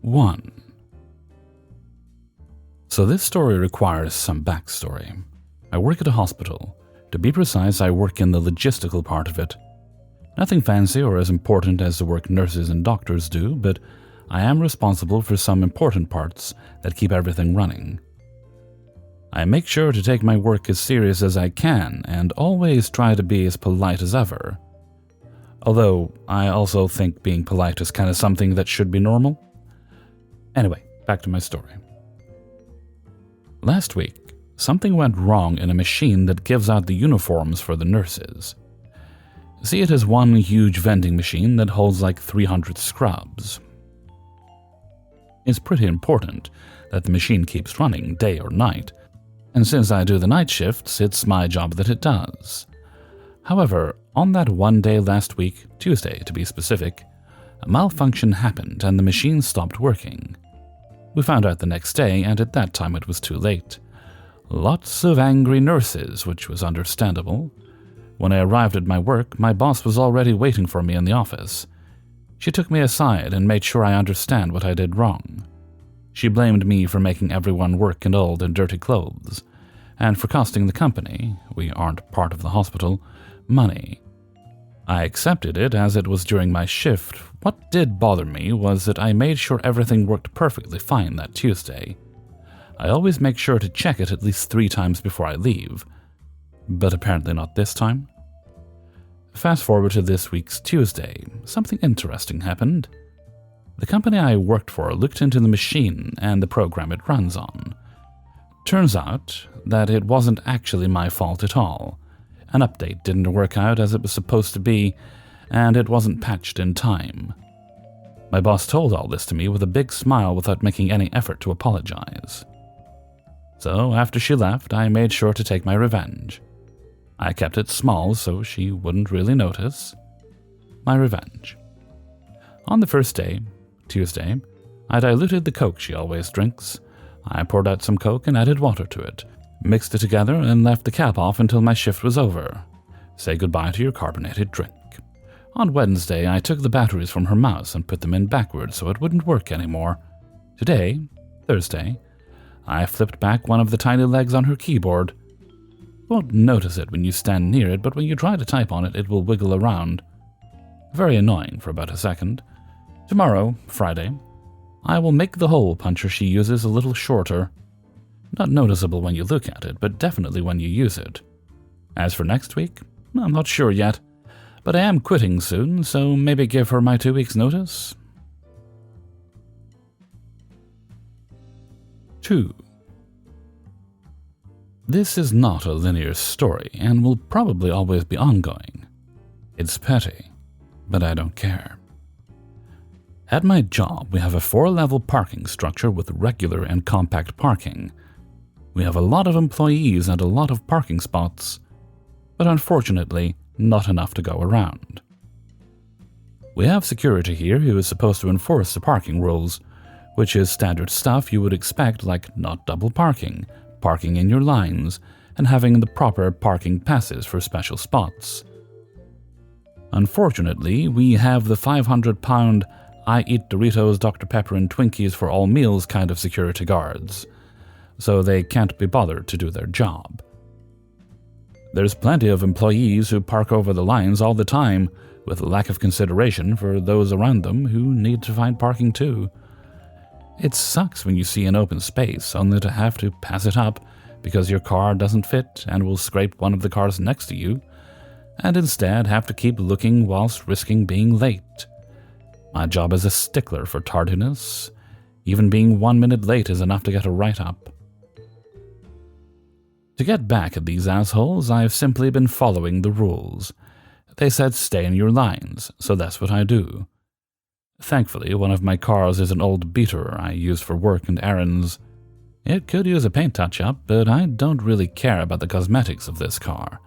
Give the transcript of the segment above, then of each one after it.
1. So this story requires some backstory. I work at a hospital. To be precise, I work in the logistical part of it. Nothing fancy or as important as the work nurses and doctors do, but I am responsible for some important parts that keep everything running. I make sure to take my work as serious as I can and always try to be as polite as ever. Although, I also think being polite is kind of something that should be normal. Anyway, back to my story. Last week, something went wrong in a machine that gives out the uniforms for the nurses. See it as one huge vending machine that holds like 300 scrubs. It's pretty important that the machine keeps running day or night, and since I do the night shifts, it's my job that it does. However, on that one day last week, Tuesday to be specific, a malfunction happened and the machine stopped working. We found out the next day, and at that time it was too late. Lots of angry nurses, which was understandable. When I arrived at my work, my boss was already waiting for me in the office. She took me aside and made sure I understand what I did wrong. She blamed me for making everyone work in old and dirty clothes, and for costing the company, we aren't part of the hospital, money. I accepted it as it was during my shift. What did bother me was that I made sure everything worked perfectly fine that Tuesday. I always make sure to check it at least 3 times before I leave, but apparently not this time. Fast forward to this week's Tuesday, something interesting happened. The company I worked for looked into the machine and the program it runs on. Turns out that it wasn't actually my fault at all. An update didn't work out as it was supposed to be, and it wasn't patched in time. My boss told all this to me with a big smile without making any effort to apologize. So after she left, I made sure to take my revenge. I kept it small so she wouldn't really notice. My revenge. On the first day, Tuesday, I diluted the Coke she always drinks. I poured out some Coke and added water to it, mixed it together and left the cap off until my shift was over. Say goodbye to your carbonated drink. On Wednesday, I took the batteries from her mouse and put them in backwards so it wouldn't work anymore. Today, Thursday, I flipped back one of the tiny legs on her keyboard. You won't notice it when you stand near it, but when you try to type on it, it will wiggle around. Very annoying for about a second. Tomorrow, Friday, I will make the hole puncher she uses a little shorter. Not noticeable when you look at it, but definitely when you use it. As for next week, I'm not sure yet, but I am quitting soon, so maybe give her my 2 weeks' notice. 2. This is not a linear story and will probably always be ongoing. It's petty, but I don't care. At my job, we have a 4-level parking structure with regular and compact parking. We have a lot of employees and a lot of parking spots, but unfortunately, not enough to go around. We have security here who is supposed to enforce the parking rules, which is standard stuff you would expect, like not double parking, parking in your lines, and having the proper parking passes for special spots. Unfortunately, we have the 500-pound I eat Doritos, Dr. Pepper, and Twinkies for all meals kind of security guards, so they can't be bothered to do their job. There's plenty of employees who park over the lines all the time with lack of consideration for those around them who need to find parking too. It sucks when you see an open space only to have to pass it up because your car doesn't fit and will scrape one of the cars next to you, and instead have to keep looking whilst risking being late. My job is a stickler for tardiness. Even being 1 minute late is enough to get a write-up. To get back at these assholes, I've simply been following the rules. They said stay in your lines, so that's what I do. Thankfully, one of my cars is an old beater I use for work and errands. It could use a paint touch-up, but I don't really care about the cosmetics of this car.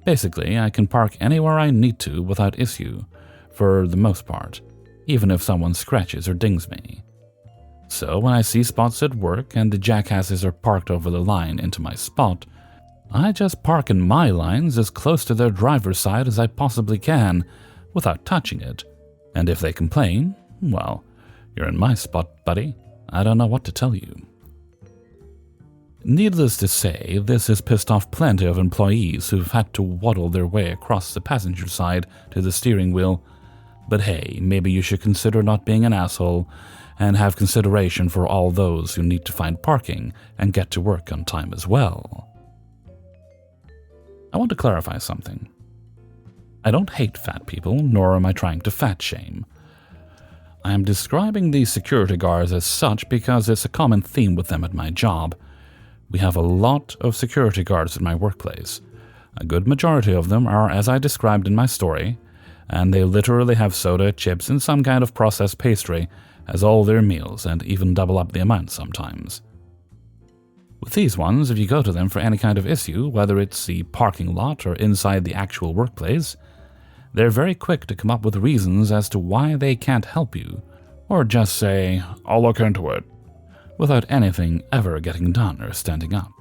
Basically, I can park anywhere I need to without issue, for the most part, even if someone scratches or dings me. So when I see spots at work and the jackasses are parked over the line into my spot, I just park in my lines as close to their driver's side as I possibly can, without touching it. And if they complain, well, You're in my spot, buddy. I don't know what to tell you. Needless to say, this has pissed off plenty of employees who've had to waddle their way across the passenger side to the steering wheel. But hey, maybe you should consider not being an asshole and have consideration for all those who need to find parking and get to work on time as well. I want to clarify something. I don't hate fat people, nor am I trying to fat shame. I am describing these security guards as such because it's a common theme with them at my job. We have a lot of security guards at my workplace. A good majority of them are as I described in my story, and they literally have soda, chips, and some kind of processed pastry as all their meals, and even double up the amount sometimes. With these ones, if you go to them for any kind of issue, whether it's the parking lot or inside the actual workplace, they're very quick to come up with reasons as to why they can't help you, or just say, "I'll look into it," without anything ever getting done or standing up.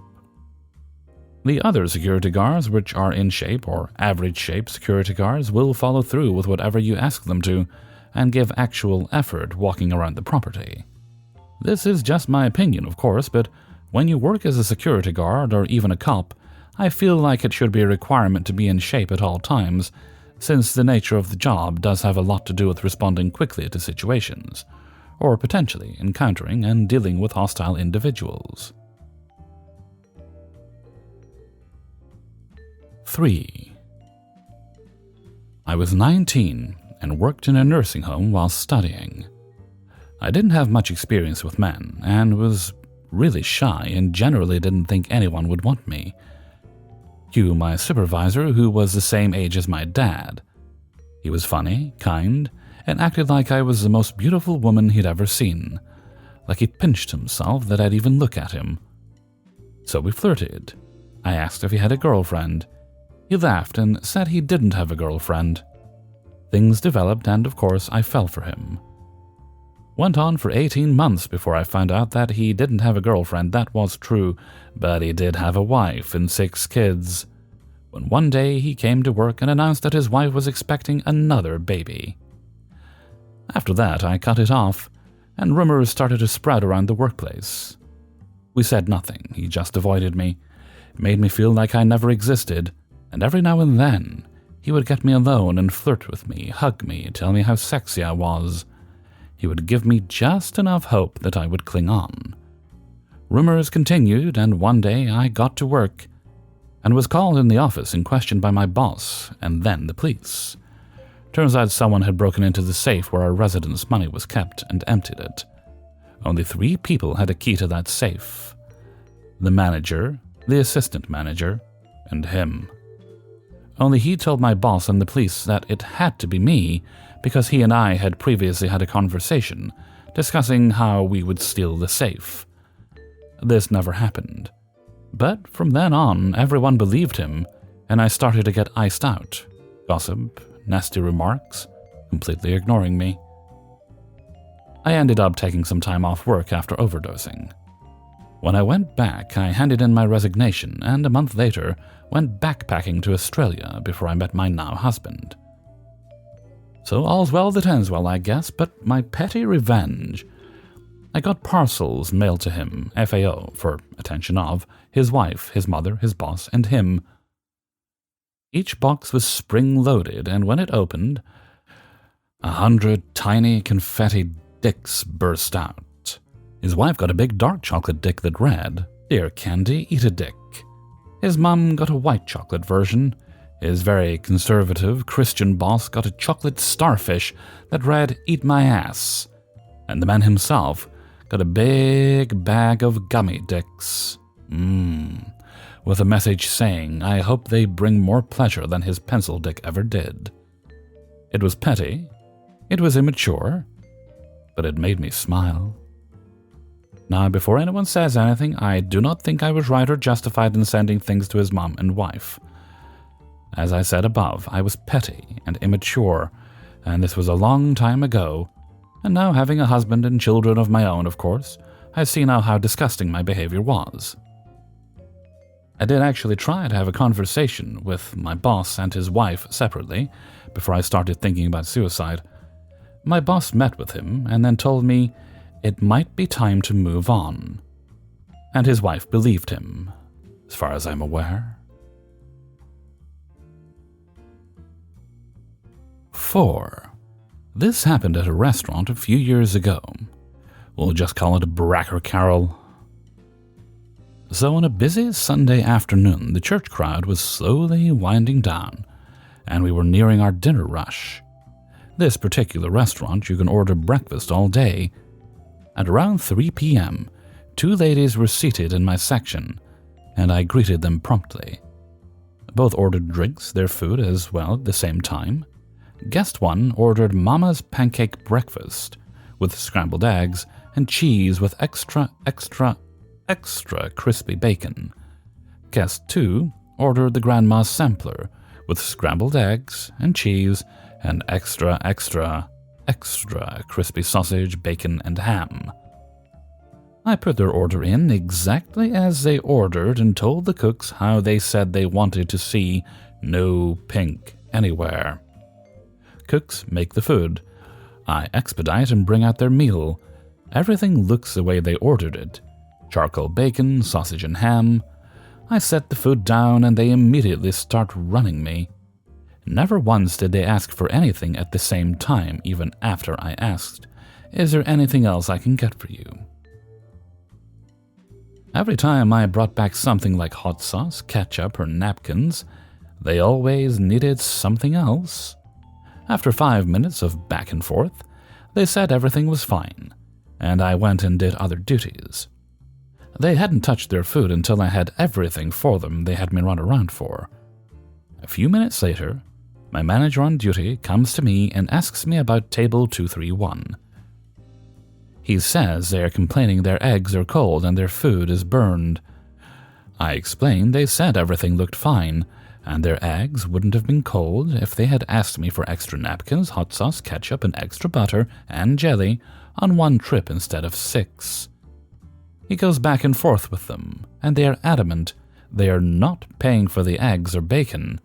The other security guards, which are in shape or average shape security guards, will follow through with whatever you ask them to and give actual effort walking around the property. This is just my opinion, of course, but when you work as a security guard or even a cop, I feel like it should be a requirement to be in shape at all times, since the nature of the job does have a lot to do with responding quickly to situations, or potentially encountering and dealing with hostile individuals. 3. I was 19 and worked in a nursing home while studying. I didn't have much experience with men and was really shy and generally didn't think anyone would want me. Hugh, my supervisor, who was the same age as my dad. He was funny, kind, and acted like I was the most beautiful woman he'd ever seen, like he pinched himself that I'd even look at him. So we flirted. I asked if he had a girlfriend. He laughed and said he didn't have a girlfriend. Things developed and, of course, I fell for him. Went on for 18 months before I found out that he didn't have a girlfriend. That was true, but he did have a wife and 6 kids. When one day he came to work and announced that his wife was expecting another baby. After that, I cut it off, and rumors started to spread around the workplace. We said nothing. He just avoided me. It made me feel like I never existed, and every now and then, he would get me alone and flirt with me, hug me, tell me how sexy I was. He would give me just enough hope that I would cling on. Rumors continued, and one day I got to work and was called in the office and questioned by my boss, and then the police. Turns out someone had broken into the safe where our residents' money was kept and emptied it. Only 3 people had a key to that safe: the manager, the assistant manager, and him. Only he told my boss and the police that it had to be me because he and I had previously had a conversation discussing how we would steal the safe. This never happened. But from then on, everyone believed him, and I started to get iced out. Gossip, nasty remarks, completely ignoring me. I ended up taking some time off work after overdosing. When I went back, I handed in my resignation and a month later went backpacking to Australia before I met my now husband. So all's well that ends well, I guess, but my petty revenge. I got parcels mailed to him, FAO, for attention of, his wife, his mother, his boss, and him. Each box was spring-loaded, and when it opened, 100 tiny confetti dicks burst out. His wife got a big dark chocolate dick that read, "Dear Candy, eat a dick." His mum got a white chocolate version. His very conservative Christian boss got a chocolate starfish that read, "Eat my ass." And the man himself got a big bag of gummy dicks. With a message saying, I hope they bring more pleasure than his pencil dick ever did. It was petty, it was immature, but it made me smile. Now, before anyone says anything, I do not think I was right or justified in sending things to his mom and wife. As I said above, I was petty and immature, and this was a long time ago, and now having a husband and children of my own, of course, I see now how disgusting my behavior was. I did actually try to have a conversation with my boss and his wife separately before I started thinking about suicide, My boss met with him and then told me it might be time to move on. And his wife believed him, as far as I'm aware. 4. This happened at a restaurant a few years ago. We'll just call it a Bracker Carol. So on a busy Sunday afternoon, the church crowd was slowly winding down, and we were nearing our dinner rush. This particular restaurant, you can order breakfast all day. At around 3 p.m., 2 ladies were seated in my section, and I greeted them promptly. Both ordered drinks, their food as well at the same time. Guest 1 ordered Mama's pancake breakfast with scrambled eggs and cheese with extra crispy bacon. Guest 2 ordered the Grandma's sampler with scrambled eggs and cheese and extra crispy sausage, bacon, and ham. I put their order in exactly as they ordered and told the cooks how they said they wanted to see no pink anywhere. Cooks make the food. I expedite and bring out their meal. Everything looks the way they ordered it. Charcoal bacon, sausage and ham. I set the food down and they immediately start running me. Never once did they ask for anything at the same time, even after I asked, "Is there anything else I can get for you?" Every time I brought back something like hot sauce, ketchup, or napkins, they always needed something else. After 5 minutes of back and forth, they said everything was fine, and I went and did other duties. They hadn't touched their food until I had everything for them they had me run around for. A few minutes later, my manager on duty comes to me and asks me about table 231. He says they are complaining their eggs are cold and their food is burned. I explained they said everything looked fine, and their eggs wouldn't have been cold if they had asked me for extra napkins, hot sauce, ketchup, and extra butter and jelly on 1 trip instead of 6. He goes back and forth with them, and they are adamant they are not paying for the eggs or bacon,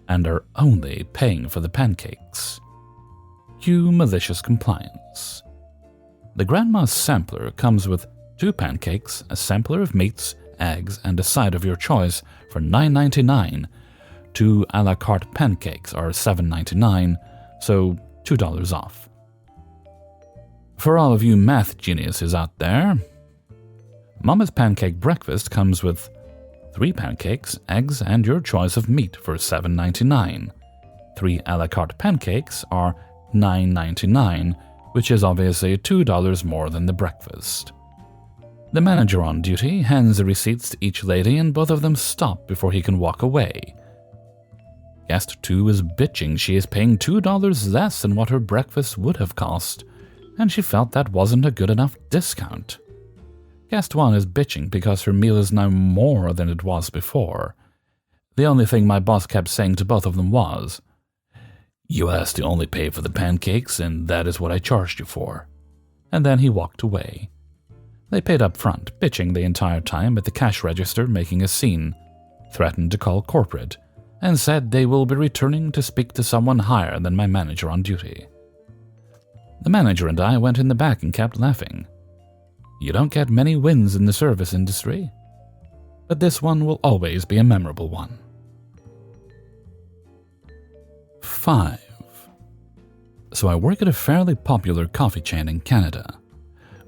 and are only paying for the pancakes. Cue malicious compliance. The Grandma's sampler comes with 2 pancakes, a sampler of meats, eggs, and a side of your choice for $9.99. 2 a la carte pancakes are $7.99, so $2 off. For all of you math geniuses out there, Mama's pancake breakfast comes with 3 pancakes, eggs, and your choice of meat for $7.99. 3 a la carte pancakes are $9.99, which is obviously $2 more than the breakfast. The manager on duty hands the receipts to each lady and both of them stop before he can walk away. Guest 2 is bitching she is paying $2 less than what her breakfast would have cost, and she felt that wasn't a good enough discount. Guest 1 is bitching because her meal is now more than it was before. The only thing my boss kept saying to both of them was, "You asked to only pay for the pancakes, and that is what I charged you for." And then he walked away. They paid up front, bitching the entire time at the cash register, making a scene, threatened to call corporate, and said they will be returning to speak to someone higher than my manager on duty. The manager and I went in the back and kept laughing. You don't get many wins in the service industry, but this one will always be a memorable one. 5. So I work at a fairly popular coffee chain in Canada.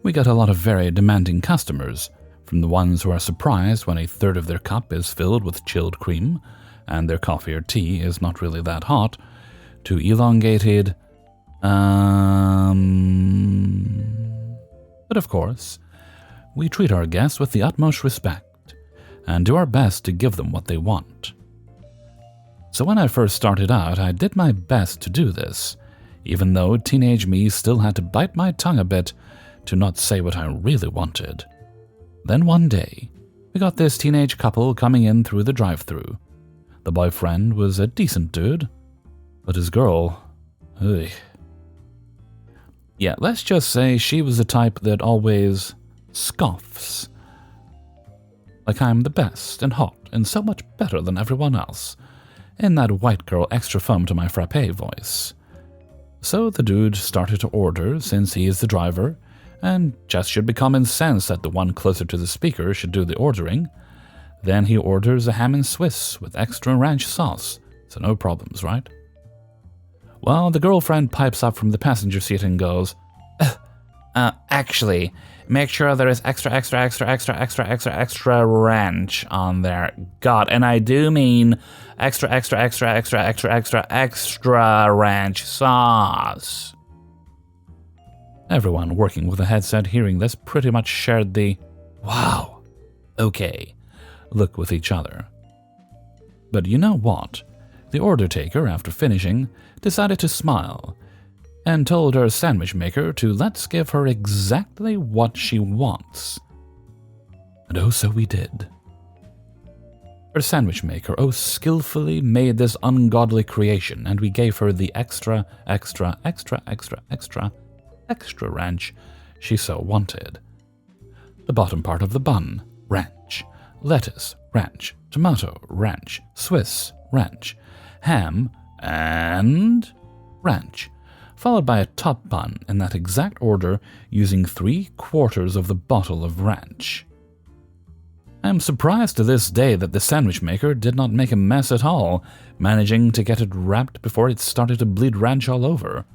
We get a lot of very demanding customers, from the ones who are surprised when a third of their cup is filled with chilled cream and their coffee or tea is not really that hot, to elongated, But of course, we treat our guests with the utmost respect and do our best to give them what they want. So when I first started out, I did my best to do this, even though teenage me still had to bite my tongue a bit to not say what I really wanted. Then one day, we got this teenage couple coming in through the drive-thru. The boyfriend was a decent dude, but his girl, ugh. Yeah, let's just say she was the type that always scoffs. Like I'm the best and hot and so much better than everyone else, in that white girl extra foam to my frappe voice. So the dude started to order since he is the driver, and just should be common sense that the one closer to the speaker should do the ordering. Then he orders a ham and Swiss with extra ranch sauce, so no problems, right? Well, the girlfriend pipes up from the passenger seat and goes, actually, make sure there is extra ranch on there. God, and I do mean extra ranch sauce. Everyone working with a headset hearing this pretty much shared the, wow, okay, look with each other. But you know what? The order taker, after finishing, decided to smile and told her sandwich maker to let's give her exactly what she wants. And oh, so we did. Her sandwich maker skillfully made this ungodly creation, and we gave her the extra ranch she so wanted. The bottom part of the bun, ranch. Lettuce, ranch. Tomato, ranch. Swiss, ranch. Ham, and ranch. Followed by a top bun in that exact order using 3/4 of the bottle of ranch. I am surprised to this day that the sandwich maker did not make a mess at all, managing to get it wrapped before it started to bleed ranch all over.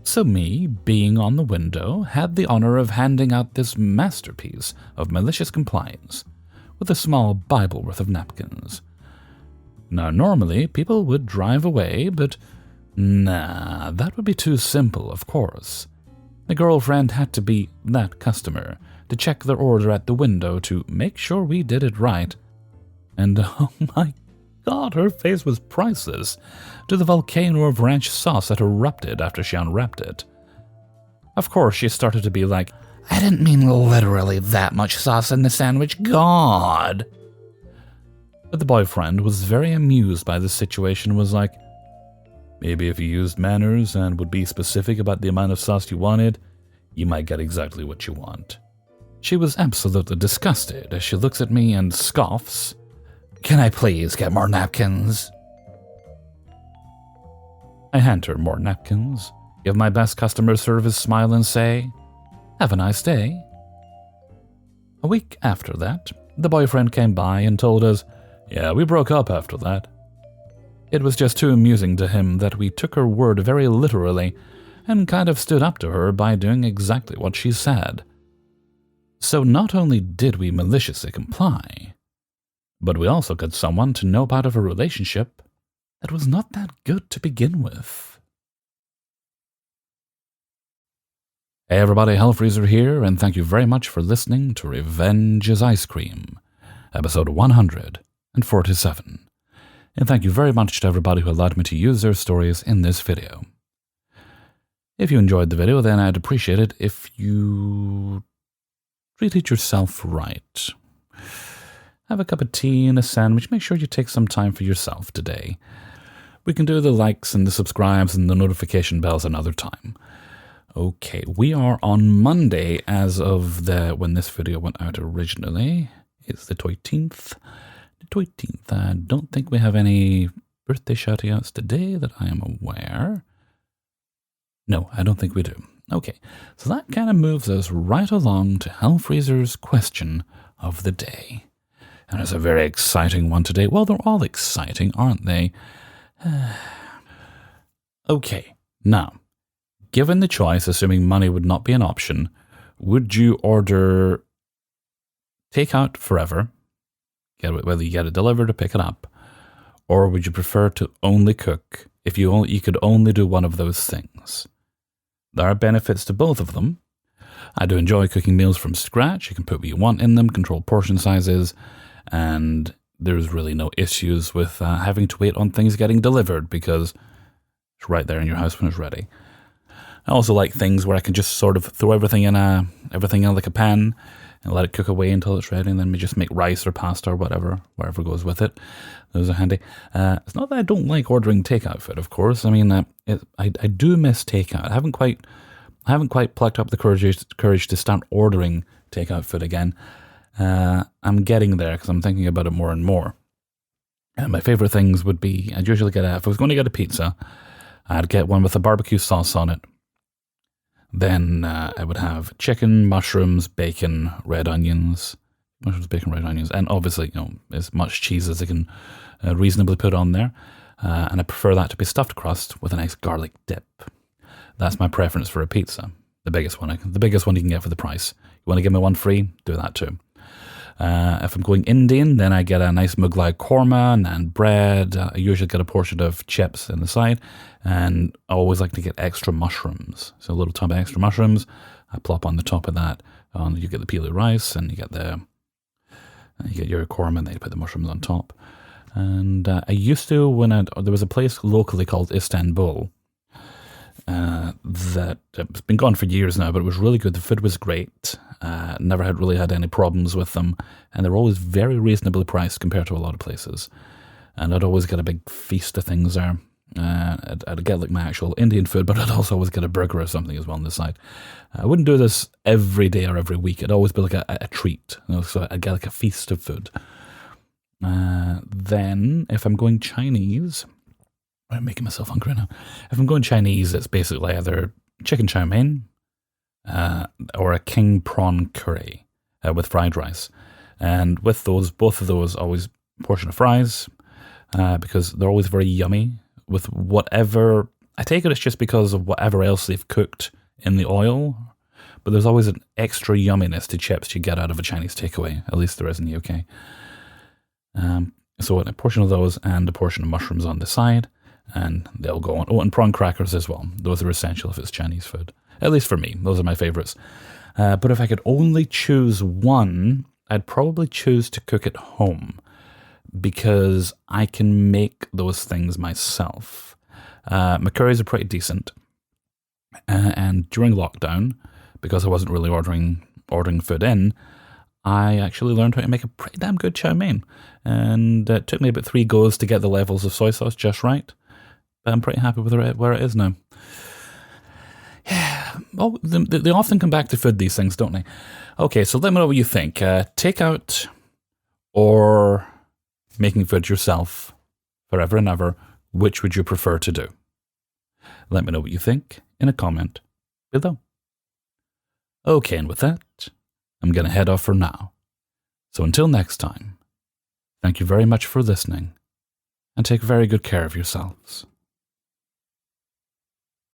So me, being on the window, had the honor of handing out this masterpiece of malicious compliance with a small Bible worth of napkins. Now, normally, people would drive away, but nah, that would be too simple, of course. The girlfriend had to be that customer to check their order at the window to make sure we did it right. And oh my God, her face was priceless to the volcano of ranch sauce that erupted after she unwrapped it. Of course, she started to be like, I didn't mean literally that much sauce in the sandwich, God. But the boyfriend was very amused by the situation and was like, maybe if you used manners and would be specific about the amount of sauce you wanted, you might get exactly what you want. She was absolutely disgusted as she looks at me and scoffs, can I please get more napkins? I hand her more napkins, give my best customer service smile and say, have a nice day. A week after that, the boyfriend came by and told us, yeah, we broke up after that. It was just too amusing to him that we took her word very literally and kind of stood up to her by doing exactly what she said. So not only did we maliciously comply, but we also got someone to nope out of a relationship that was not that good to begin with. Hey everybody, Hellfreezer here, and thank you very much for listening to Revenge is Ice Cream, episode 147. And thank you very much to everybody who allowed me to use their stories in this video. If you enjoyed the video, then I'd appreciate it if you treated yourself right. Have a cup of tea and a sandwich. Make sure you take some time for yourself today. We can do the likes and the subscribes and the notification bells another time. Okay, we are on Monday as of when this video went out originally. It's the 13th. I don't think we have any birthday shout-outs today that I am aware. No, I don't think we do. Okay, so that kind of moves us right along to Hellfreezer's question of the day. And it's a very exciting one today. Well, they're all exciting, aren't they? Okay, now, given the choice, assuming money would not be an option, would you order takeout forever, whether you get it delivered or pick it up, or would you prefer to only cook if you could only do one of those things? There are benefits to both of them. I do enjoy cooking meals from scratch. You can put what you want in them, control portion sizes, and there's really no issues with having to wait on things getting delivered because it's right there in your house when it's ready. I also like things where I can just sort of throw everything in like a pan and let it cook away until it's ready, and then we just make rice or pasta or whatever goes with it. Those are handy. It's not that I don't like ordering takeout food, of course. I mean, I do miss takeout. I haven't quite plucked up the courage to start ordering takeout food again. I'm getting there because I'm thinking about it more and more. And my favorite things would be, I'd usually if I was going to get a pizza, I'd get one with a barbecue sauce on it. Then I would have chicken, mushrooms, bacon, red onions. Mushrooms, bacon, red onions. And obviously, as much cheese as I can reasonably put on there. And I prefer that to be stuffed crust with a nice garlic dip. That's my preference for a pizza. The biggest one you can get for the price. You want to give me one free? Do that too. If I'm going Indian, then I get a nice MacLeod korma and bread. I usually get a portion of chips in the side, and I always like to get extra mushrooms. So a little tub of extra mushrooms, I plop on the top of that. You get the peely rice, and you get your korma, and then you put the mushrooms on top. And I used to, there was a place locally called Istanbul, that it's been gone for years now, but it was really good. The food was great. Never really had any problems with them, and they were always very reasonably priced compared to a lot of places. And I'd always get a big feast of things there. I'd get like my actual Indian food, but I'd also always get a burger or something as well on the side. I wouldn't do this every day or every week. It'd always be like a treat. So I'd get like a feast of food. Then, if I'm going Chinese, I'm making myself hungry now. If I'm going Chinese, it's basically either chicken chow mein or a king prawn curry with fried rice. And with both of those, always a portion of fries because they're always very yummy with whatever. I take it it's just because of whatever else they've cooked in the oil, but there's always an extra yumminess to chips you get out of a Chinese takeaway. At least there is in the UK. So a portion of those and a portion of mushrooms on the side. And they'll go on. Oh, and prawn crackers as well. Those are essential if it's Chinese food. At least for me. Those are my favorites. But if I could only choose one, I'd probably choose to cook at home because I can make those things myself. My curries are pretty decent. And during lockdown, because I wasn't really ordering food in, I actually learned how to make a pretty damn good chow mein. And it took me about 3 goes to get the levels of soy sauce just right. But I'm pretty happy with where it is now. Yeah. Oh, they often come back to food, these things, don't they? Okay, so let me know what you think. Takeout or making food yourself forever and ever, which would you prefer to do? Let me know what you think in a comment below. Okay, and with that, I'm going to head off for now. So until next time, thank you very much for listening, and take very good care of yourselves.